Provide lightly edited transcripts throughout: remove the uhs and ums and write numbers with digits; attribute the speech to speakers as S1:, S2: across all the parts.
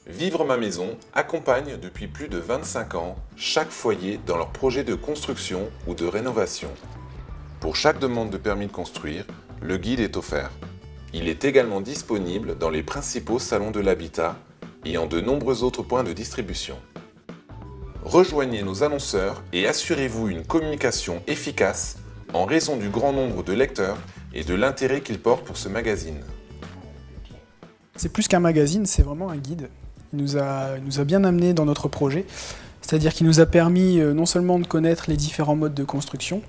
S1: Vivre ma maison accompagne depuis plus de 25 ans chaque foyer dans leur projet de construction ou de rénovation. Pour chaque demande de permis de construire, le guide est offert. Il est également disponible dans les principaux salons de l'habitat et en de nombreux autres points de distribution. Rejoignez nos annonceurs et assurez-vous une communication efficace en raison du grand nombre de lecteurs et de l'intérêt qu'ils portent pour ce magazine.
S2: C'est plus qu'un magazine, c'est vraiment un guide. Il nous a bien amené dans notre projet, c'est-à-dire qu'il nous a permis non seulement de connaître les différents modes de construction,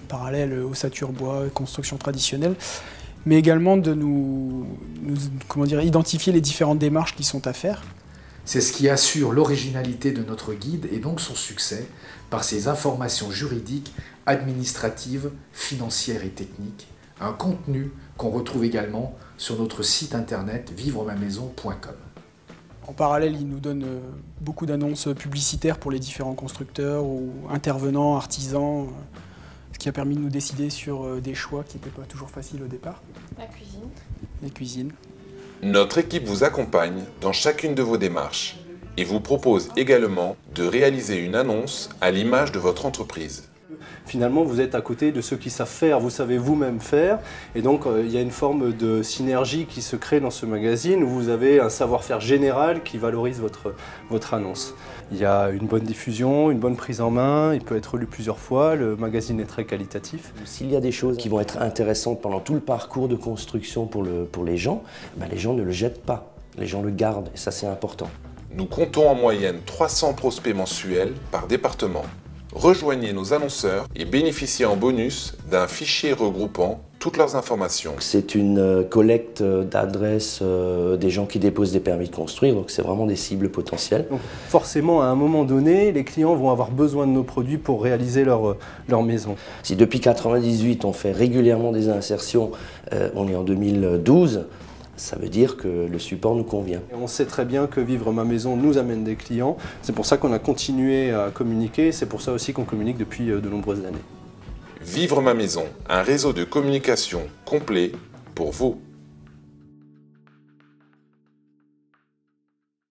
S2: parallèles ossature bois, construction traditionnelle, mais également de nous identifier les différentes démarches qui sont à faire.
S3: C'est ce qui assure l'originalité de notre guide et donc son succès par ses informations juridiques, administratives, financières et techniques, un contenu qu'on retrouve également sur notre site internet vivremamaison.com.
S2: En parallèle, il nous donne beaucoup d'annonces publicitaires pour les différents constructeurs ou intervenants, artisans, ce qui a permis de nous décider sur des choix qui n'étaient pas toujours faciles au départ.
S4: La cuisine.
S2: Les cuisines.
S1: Notre équipe vous accompagne dans chacune de vos démarches et vous propose également de réaliser une annonce à l'image de votre entreprise.
S5: Finalement, vous êtes à côté de ceux qui savent faire, vous savez vous-même faire, et donc il y a une forme de synergie qui se crée dans ce magazine où vous avez un savoir-faire général qui valorise votre annonce. Il y a une bonne diffusion, une bonne prise en main, il peut être lu plusieurs fois, le magazine est très qualitatif.
S6: S'il y a des choses qui vont être intéressantes pendant tout le parcours de construction pour les gens ne le jettent pas, les gens le gardent, et ça c'est important.
S1: Nous comptons en moyenne 300 prospects mensuels par département. Rejoignez nos annonceurs et bénéficiez en bonus d'un fichier regroupant toutes leurs informations.
S6: C'est une collecte d'adresses des gens qui déposent des permis de construire, donc c'est vraiment des cibles potentielles.
S5: Donc forcément, à un moment donné, les clients vont avoir besoin de nos produits pour réaliser leur maison.
S6: Si depuis 1998 on fait régulièrement des insertions, on est en 2012, ça veut dire que le support nous convient.
S5: Et on sait très bien que Vivre ma maison nous amène des clients. C'est pour ça qu'on a continué à communiquer. C'est pour ça aussi qu'on communique depuis de nombreuses années.
S1: Vivre ma maison, un réseau de communication complet pour vous.